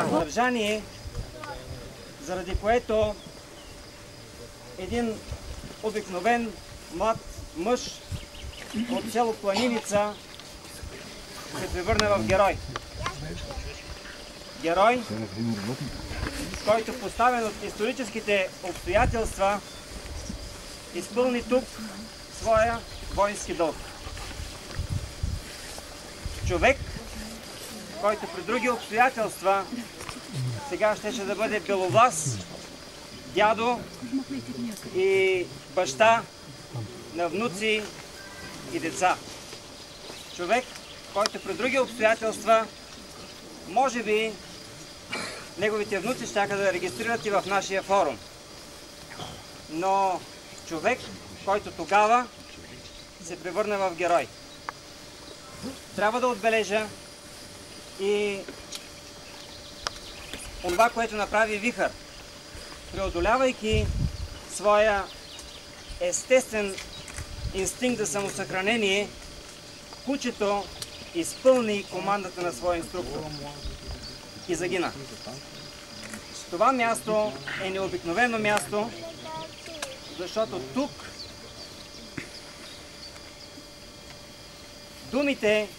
Съдържание, заради което един обикновен млад мъж от село Планиница се превърне в герой. Герой, който поставен от историческите обстоятелства изпълни тук своя воински дълг. Човек, който при други обстоятелства сега щеше да бъде беловлас, дядо и баща на внуци и деца. Човек, който при други обстоятелства, може би, неговите внуци щяха да регистрират и в нашия форум. Но човек, който тогава се превърна в герой. Трябва да отбележа и това, което направи Вихър, преодолявайки своя естествен инстинкт за самосъхранение, кучето изпълни командата на своя инструктор и загина. Това място е необикновено място, защото тук думите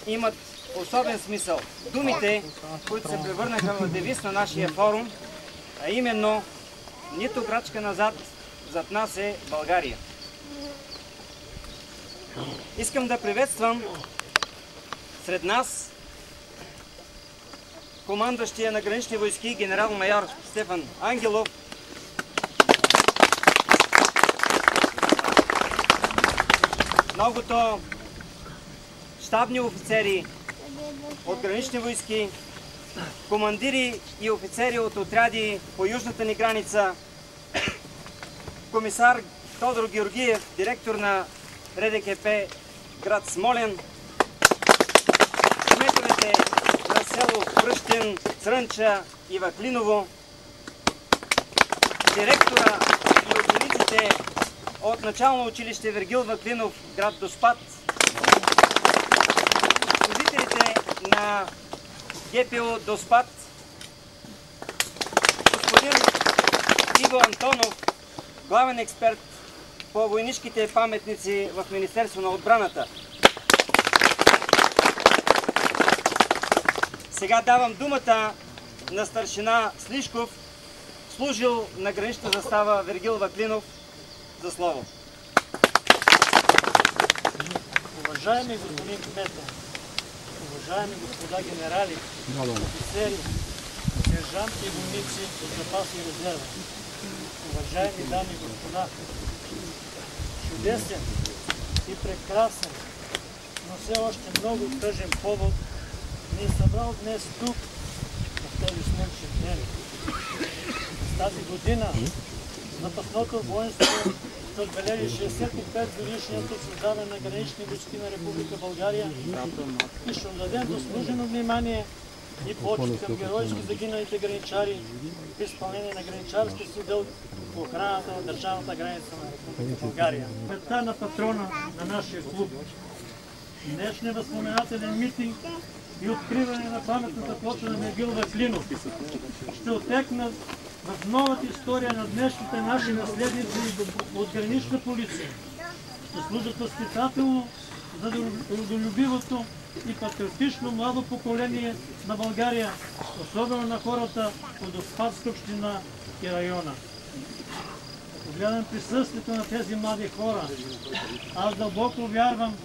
имат особен смисъл. Думите, които се превърнаха в девиз на нашия форум, а именно нито крачка назад, зад нас е България. Искам да приветствам сред нас командващия на гранични войски генерал-майор Стефан Ангелов, многото щабни офицери от гранични войски, командири и офицери от отряди по южната ни граница, комисар Тодор Георгиев, директор на РДКП град Смолян, кметовете на село Кръщен, Црънча и Ваклиново, директора и учениците от начално училище Вергил Ваклинов, град Доспат, служителите на ГПУ Доспат, господин Иво Антонов, главен експерт по войнишките паметници в Министерство на отбраната. Сега давам думата на старшина Слишков, служил на гранична застава Вергил Ваклинов, за слово. Уважаеми господин кмета, уважаеми господа генерали, офицери, сержанти и войници от запас и резерва, уважаеми дами и господа, чудесен и прекрасен, но все още много тъжен повод ни е събрал днес тук, в този слънчев ден. С тази година запасното воинство ще отбележи 65 годишнината създаване на гранични войски на Република България и ще отдадем заслужено внимание и почет към геройски загиналите граничари в изпълнение на граничарския си дълг по охраната на държавната граница на Република България. Петта на патрона на нашия клуб, днешния възпоменателен митинг и откриване на паметната плоча на Вергил Ваклинов ще отекнат в новата история на днешните наши наследници от гранична полиция. Ще служат възпитателно за родолюбивото и патриотично младо поколение на България, особено на хората от Доспатска община и района. Ако гледам присъствието на тези млади хора, аз дълбоко вярвам,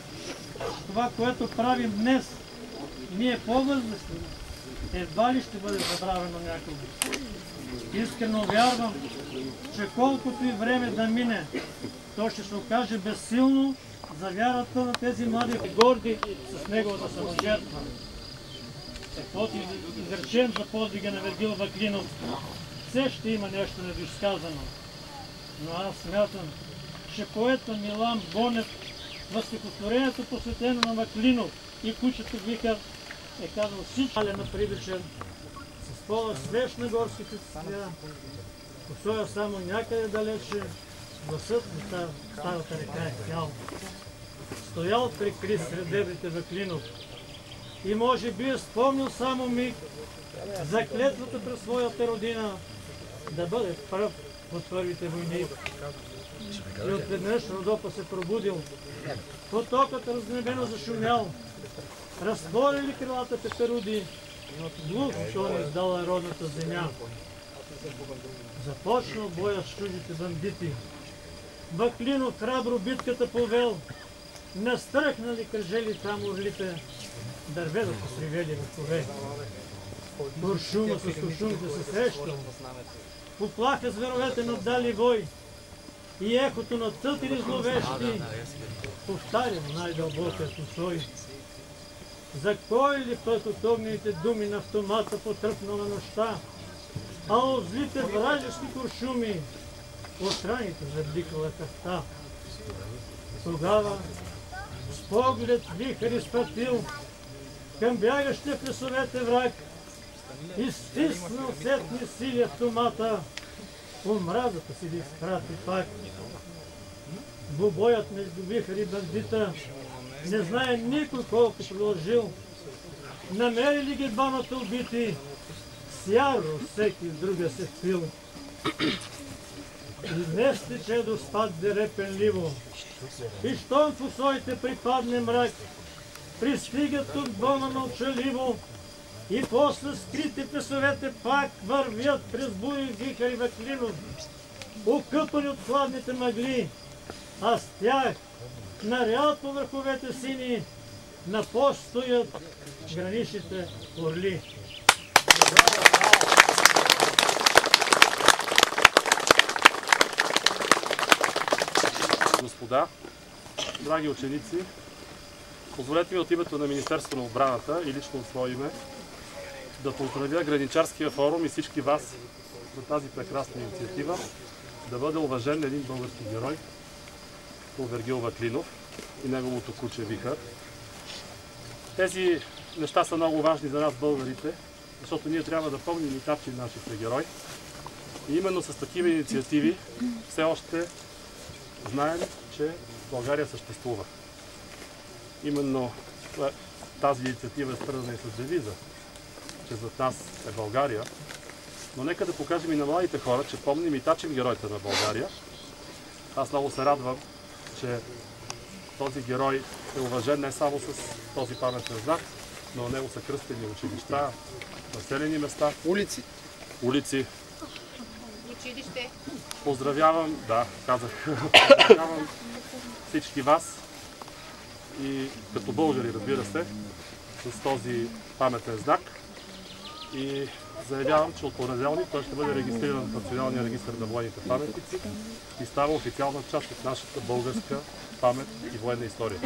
това, което правим днес, ние по-възрастни, едва ли ще бъде забравено някога. Искрено вярвам, че колкото и време да мине, то ще се окаже безсилно за вярата на тези млади горди с неговата саможертва. Каквото изречем за подвига на Вергил Ваклинов, все ще има нещо недоизказано. Но аз смятам, че поета Милан Бонев в стихотворението, посветено на Маклинов и кучето Вихър, е казал всички на прибичен, с пола свеж на горските цвя, посоя само някъде далече, гласът на старата река е пял. Стоял при криз сред дебрите Маклинов и може би е спомнил само миг за клетвата през своята родина да бъде пръв от първите войни. И отведнъж Родопа се пробудил, потокът разнебено зашумял, разтворили крилата пеперуди, глух тон издала родната земя. Започнал боя с чужите бандити, Маклинов храбро битката повел, настръхнали кръжели там орлите, дърветата сривели върхове. Куршума с куршумите се срещал, поплаха зверовете наддали вой и ехото на тътили зловещи повтаря най-дълбокия посой. За кой ли път от огнените думи на автомата потръпнала нощта, а от злите вражески куршуми от раните забликала кафта. Тогава с поглед Вихър изпратил към бягащия в лесовете враг и стиснал сетни сили автомата, омразата си да изпрати пак. Двубоят между Вихър и бандита не знае никой колко продължил. Намерили ги двамата убити, с яро всеки в друга се впил. И днес тече до спад дерепенливо, и щом в усоите припадне мрак, пристигат от двама мълчаливо, и после скрити в лесовете пак вървят през бури Вихър и Маклинов, окъпани от хладните мъгли, а с тях наряд по върховете сини, на пост стоят граничните орли. Господа, драги ученици, позволете ми от името на Министерството на отбраната и лично от свое име да поздравя Граничарския форум и всички вас за тази прекрасна инициатива да бъде уважен един български герой, Вергил Маклинов и неговото куче Вихър. Тези неща са много важни за нас, българите, защото ние трябва да помним и тапчим нашите герои. И именно с такива инициативи все още знаем, че България съществува. Именно тази инициатива е свързана и с девиза, че зад нас е България. Но нека да покажем и на младите хора, че помним и тачим героите на България. Аз много се радвам, че този герой е уважен не само с този паметен знак, но на него са кръстени училища, населени места, улици. Училище. Поздравявам, поздравявам всички вас и като българи, разбира се, с този паметен знак и заявявам, че от понеделник той ще бъде регистриран в Националния регистър на военните паметници и става официална част от нашата българска памет и военна история.